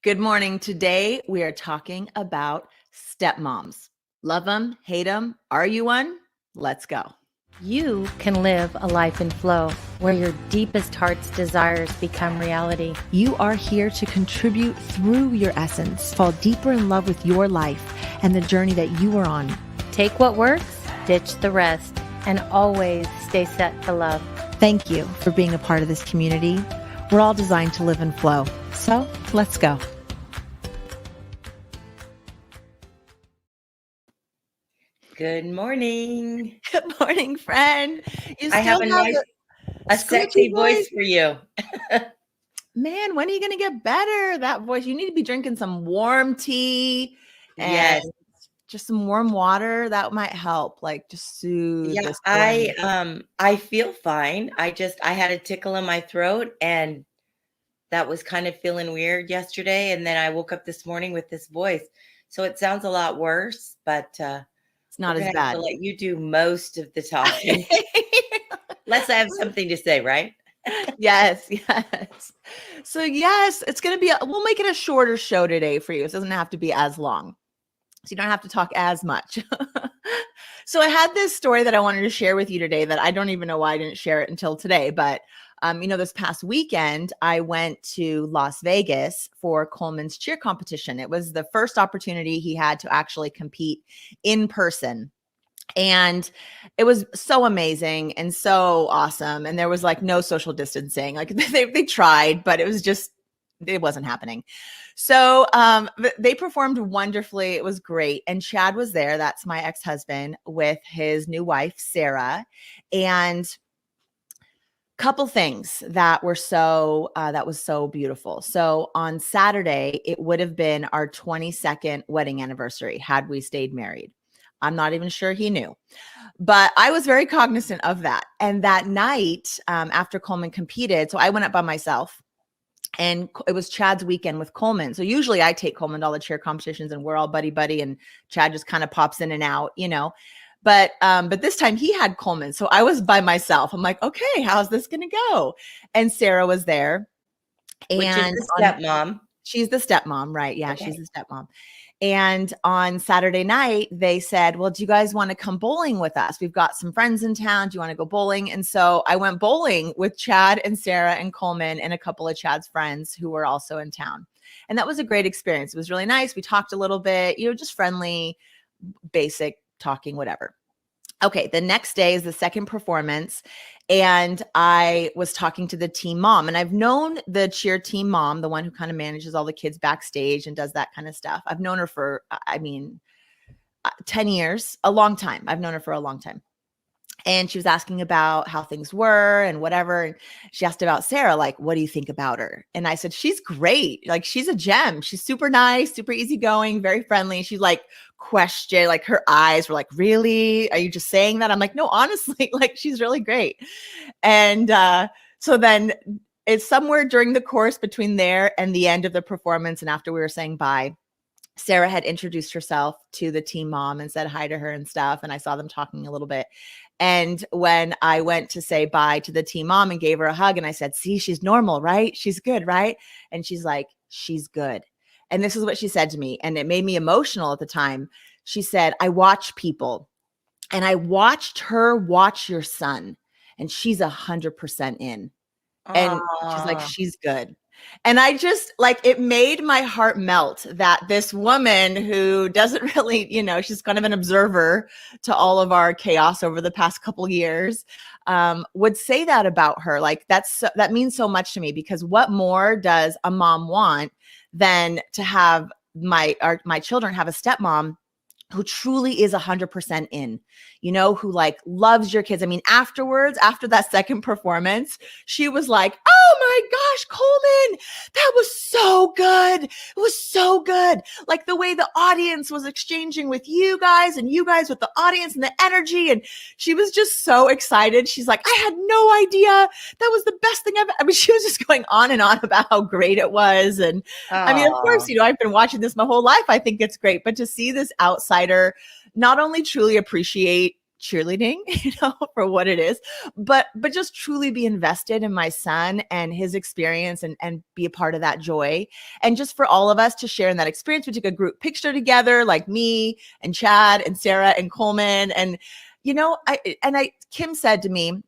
Good morning. Today we are talking about stepmoms. Love them, hate them. Are you one? Let's go. You can live a life in flow where your deepest heart's desires become reality. You are here to contribute through your essence, fall deeper in love with your life and the journey that you are on. Take what works, ditch the rest, and always stay set to love. Thank you for being a part of this community. We're all designed to live in flow. So let's go. Good morning. Good morning, friend. I have a sexy voice for you. Man, when are you going to get better? That voice, you need to be drinking some warm tea and Yes. just some warm water. That might help, like just soothe. Yeah, this voice. I feel fine. I had a tickle in my throat and that was kind of feeling weird yesterday. And then I woke up this morning with this voice. So it sounds a lot worse, but It's not we're as gonna have bad. to let you do most of the talking. Let's have something to say, right? Yes. So yes, it's going to be, we'll make it a shorter show today for you. It doesn't have to be as long. So you don't have to talk as much. So I had this story that I wanted to share with you today that I don't even know why I didn't share it until today. But, this past weekend, I went to Las Vegas for Coleman's cheer competition. It was the first opportunity he had to actually compete in person. And it was so amazing and so awesome. And there was like no social distancing. Like they tried, but it wasn't happening. So they performed wonderfully. It was great. And Chad was there. That's my ex-husband with his new wife, Sarah. And couple things that were that was so beautiful. So on Saturday, it would have been our 22nd wedding anniversary had we stayed married. I'm not even sure he knew, but I was very cognizant of that. And that night, after Coleman competed, so I went up by myself. And it was Chad's weekend with Coleman. So usually I take Coleman to all the cheer competitions and we're all buddy, and Chad just kind of pops in and out, But this time he had Coleman. So I was by myself. I'm like, okay, how's this going to go? And Sarah was there. Which is the stepmom. She's the stepmom, right? Yeah, Okay. She's the stepmom. And on Saturday night, they said, well, do you guys want to come bowling with us? We've got some friends in town. Do you want to go bowling? And so I went bowling with Chad and Sarah and Coleman and a couple of Chad's friends who were also in town. And that was a great experience. It was really nice. We talked a little bit, just friendly, basic talking, whatever. Okay, the next day is the second performance, and I was talking to the team mom, and I've known the cheer team mom, the one who kind of manages all the kids backstage and does that kind of stuff. I've known her for, 10 years, a long time. I've known her for a long time. And she was asking about how things were and whatever. And she asked about Sarah, like, what do you think about her? And I said, she's great. Like, she's a gem. She's super nice, super easygoing, very friendly. She questioned, like her eyes were like, really? Are you just saying that? I'm like, no, honestly, like she's really great. And so then it's somewhere during the course between there and the end of the performance. And after we were saying bye, Sarah had introduced herself to the team mom and said hi to her and stuff. And I saw them talking a little bit. And when I went to say bye to the team mom and gave her a hug, and I said, see, she's normal, right? She's good, right? And she's like, she's good. And this is what she said to me. And it made me emotional at the time. She said, I watch people, and I watched her watch your son, and she's 100% in. And she's like, she's good. And I just it made my heart melt that this woman who doesn't really, she's kind of an observer to all of our chaos over the past couple of years, would say that about her. Like that means so much to me, because what more does a mom want than to have my children have a stepmom who truly is 100% in, who loves your kids. I mean, afterwards, after that second performance, she was like, oh my gosh, Coleman, that was so good. It was so good. Like the way the audience was exchanging with you guys and you guys with the audience and the energy. And she was just so excited. She's like, I had no idea. That was the best thing she was just going on and on about how great it was. And of course, I've been watching this my whole life. I think it's great, but to see this outsider not only truly appreciate cheerleading, for what it is, but just truly be invested in my son and his experience, and be a part of that joy. And just for all of us to share in that experience, we took a group picture together, like me and Chad and Sarah and Coleman. And, Kim said to me,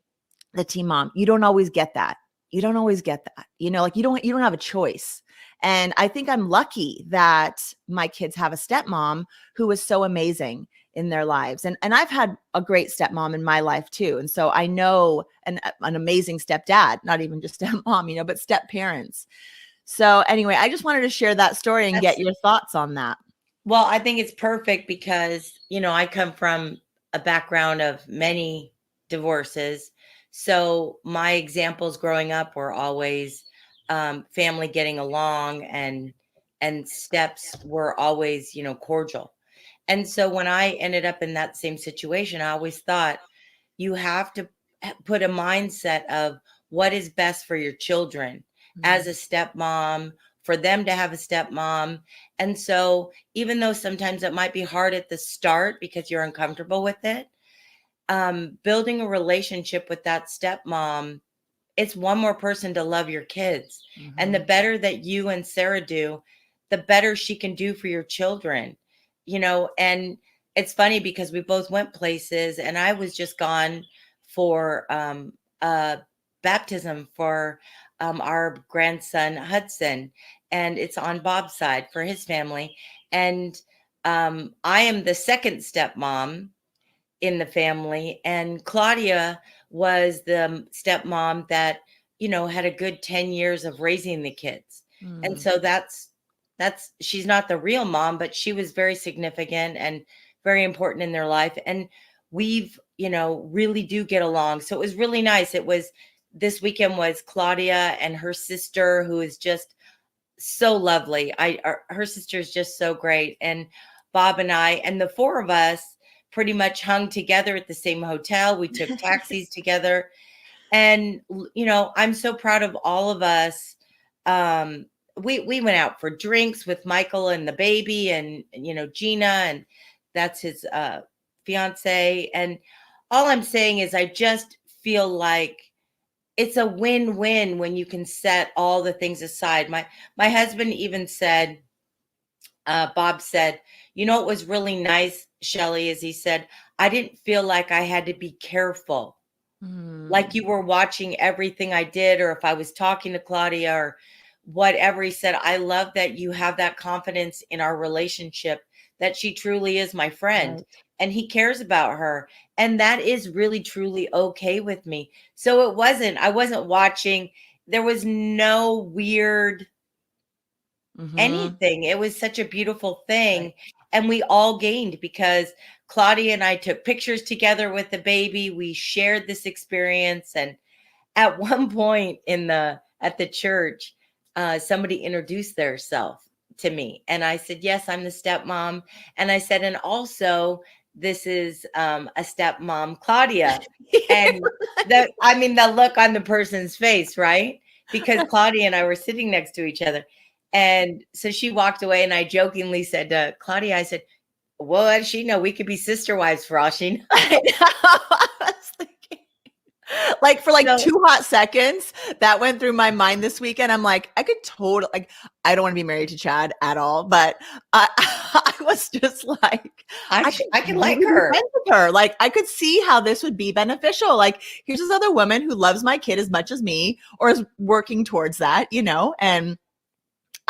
the team mom, you don't always get that. You don't always get that, like you don't have a choice. And I think I'm lucky that my kids have a stepmom who was so amazing in their lives. And I've had a great stepmom in my life too. And so I know an amazing stepdad, not even just stepmom, but step parents. So anyway, I just wanted to share that story and get your thoughts on that. Well, I think it's perfect because, I come from a background of many divorces. So my examples growing up were always family getting along, and steps were always, cordial. And so when I ended up in that same situation, I always thought you have to put a mindset of what is best for your children as a stepmom, for them to have a stepmom. And so even though sometimes it might be hard at the start because you're uncomfortable with it, building a relationship with that stepmom, it's one more person to love your kids. And the better that you and Sarah do, the better she can do for your children, and it's funny because we both went places, and I was just gone for a baptism for our grandson Hudson, and it's on Bob's side for his family. And I am the second stepmom in the family, and Claudia was the stepmom that, had a good 10 years of raising the kids. And so that's she's not the real mom, but she was very significant and very important in their life. And we've, really do get along. So it was really nice. This weekend was Claudia and her sister, who is just so lovely. Her sister is just so great. And Bob and I, and the four of us pretty much hung together at the same hotel. We took taxis together. And, I'm so proud of all of us. We went out for drinks with Michael and the baby, and, Gina, and that's his fiance. And all I'm saying is I just feel like it's a win-win when you can set all the things aside. My husband even said, Bob said, it was really nice, Shelly, as he said, I didn't feel like I had to be careful. Like you were watching everything I did, or if I was talking to Claudia or whatever. He said, I love that you have that confidence in our relationship, that she truly is my friend. Right. And he cares about her. And that is really, truly okay with me. So I wasn't watching. There was no weird anything. It was such a beautiful thing. Right. And we all gained because Claudia and I took pictures together with the baby. We shared this experience. And at one point at the church, somebody introduced theirself to me. And I said, yes, I'm the stepmom. And I said, and also this is a stepmom, Claudia. And the look on the person's face, right? Because Claudia and I were sitting next to each other. And so she walked away, and I jokingly said to Claudia, I said, well, as she know, we could be sister wives for all she knows. I was thinking, like for 2 hot seconds that went through my mind this weekend. I'm like, I could totally, I don't want to be married to Chad at all, but I was just like, I can like her. With her. Like I could see how this would be beneficial. Like here's this other woman who loves my kid as much as me, or is working towards that, and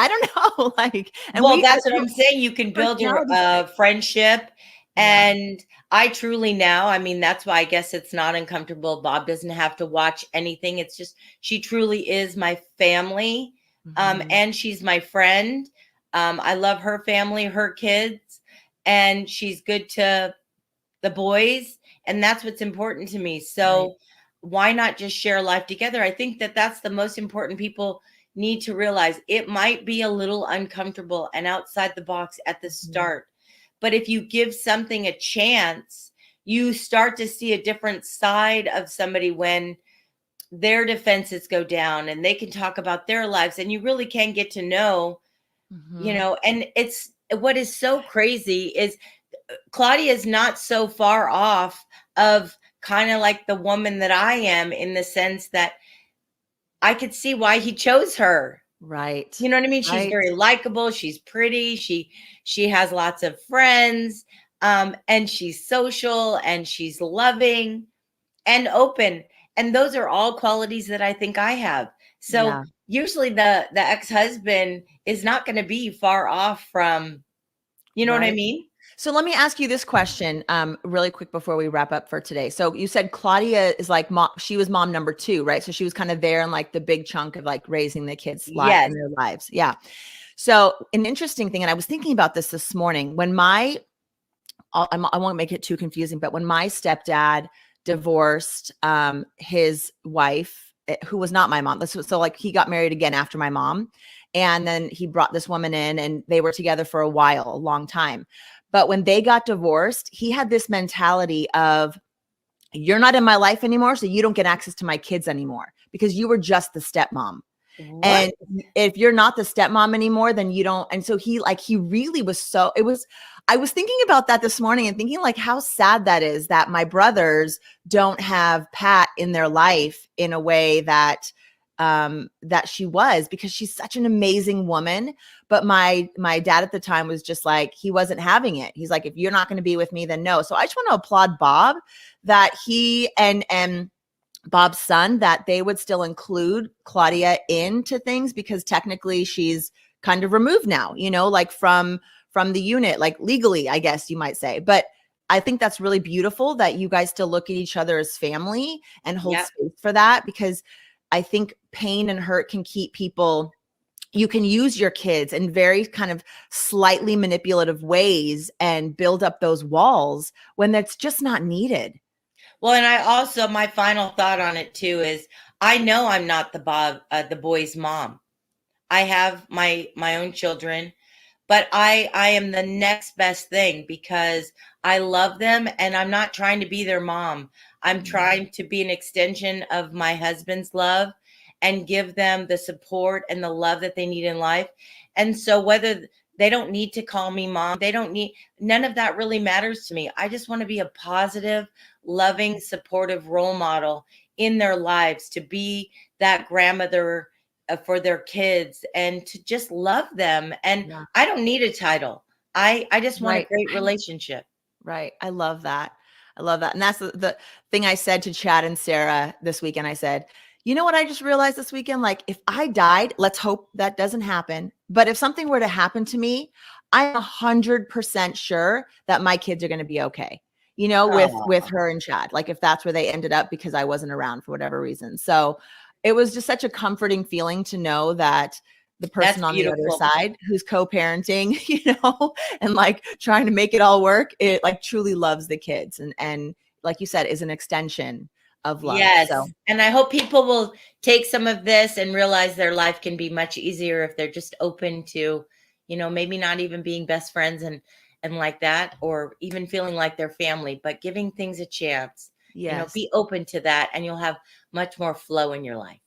I don't know, that's what I'm saying. You can build your friendship. Yeah. And I truly now, that's why I guess it's not uncomfortable. Bob doesn't have to watch anything. It's just, she truly is my family. And she's my friend. I love her family, her kids, and she's good to the boys. And that's what's important to me. So why not just share life together? I think that's the most important. People need to realize it might be a little uncomfortable and outside the box at the start. But if you give something a chance, you start to see a different side of somebody when their defenses go down and they can talk about their lives, and you really can get to know, and it's what is so crazy is Claudia is not so far off of kind of like the woman that I am, in the sense that I could see why he chose her. Right. You know what I mean? She's Right. very likable. She's pretty. She has lots of friends, and she's social, and she's loving and open. And those are all qualities that I think I have. So Yeah. usually the ex-husband is not going to be far off from, you know what I Right. mean? So let me ask you this question, really quick before we wrap up for today. So you said Claudia is like mom, she was mom number 2, right? So she was kind of there in like the big chunk of like raising the kids Yes. in their lives. Yeah. So an interesting thing, and I was thinking about this morning when I won't make it too confusing, but when my stepdad divorced his wife, who was not my mom. So like he got married again after my mom, and then he brought this woman in, and they were together for a while, a long time. But when they got divorced, he had this mentality of, you're not in my life anymore, so you don't get access to my kids anymore because you were just the stepmom. What? And if you're not the stepmom anymore, then you don't. And so he really was I was thinking about that this morning and thinking like how sad that is that my brothers don't have Pat in their life in a way that that she was, because she's such an amazing woman. But my dad at the time was just like, he wasn't having it. He's like, if you're not going to be with me, then no. So I just want to applaud Bob that he and Bob's son, that they would still include Claudia into things, because technically she's kind of removed now, you know, like from the unit, like legally, I guess you might say. But I think that's really beautiful that you guys still look at each other as family and hold Yep. space for that, because I think pain and hurt can keep people. You can use your kids in very kind of slightly manipulative ways and build up those walls when that's just not needed. Well, and I also, my final thought on it too is, I know I'm not the boy's mom. I have my own children, but I am the next best thing, because I love them, and I'm not trying to be their mom. I'm trying to be an extension of my husband's love and give them the support and the love that they need in life. And so whether they don't need to call me mom, none of that really matters to me. I just want to be a positive, loving, supportive role model in their lives, to be that grandmother for their kids, and to just love them. And Yeah. I don't need a title. I just want Right. a great relationship. Right. I love that. I love that. And that's the thing I said to Chad and Sarah this weekend. I said, you know what I just realized this weekend? Like, if I died, let's hope that doesn't happen. But if something were to happen to me, I'm 100% sure that my kids are going to be okay, you know, with her and Chad, like if that's where they ended up, because I wasn't around for whatever reason. So it was just such a comforting feeling to know that the person That's on the other beautiful. side who's co-parenting, you know, and like trying to make it all work, it like truly loves the kids, and like you said, is an extension of love. Yes. So And I hope people will take some of this and realize their life can be much easier if they're just open to, you know, maybe not even being best friends and like that, or even feeling like they're family, but giving things a chance. You know, yes, be open to that, and you'll have much more flow in your life.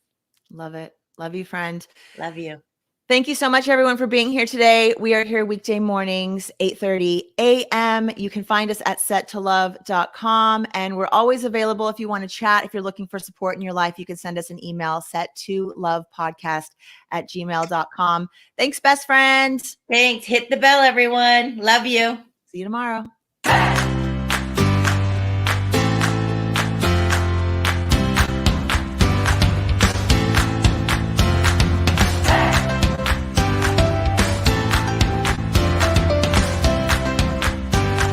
love it. Love you, friend. Love you. Thank you so much, everyone, for being here today. We are here weekday mornings, 8:30 a.m. You can find us at settolove.com. And we're always available if you want to chat. If you're looking for support in your life, you can send us an email, set2lovepodcast@gmail.com. Thanks, best friend. Thanks. Hit the bell, everyone. Love you. See you tomorrow.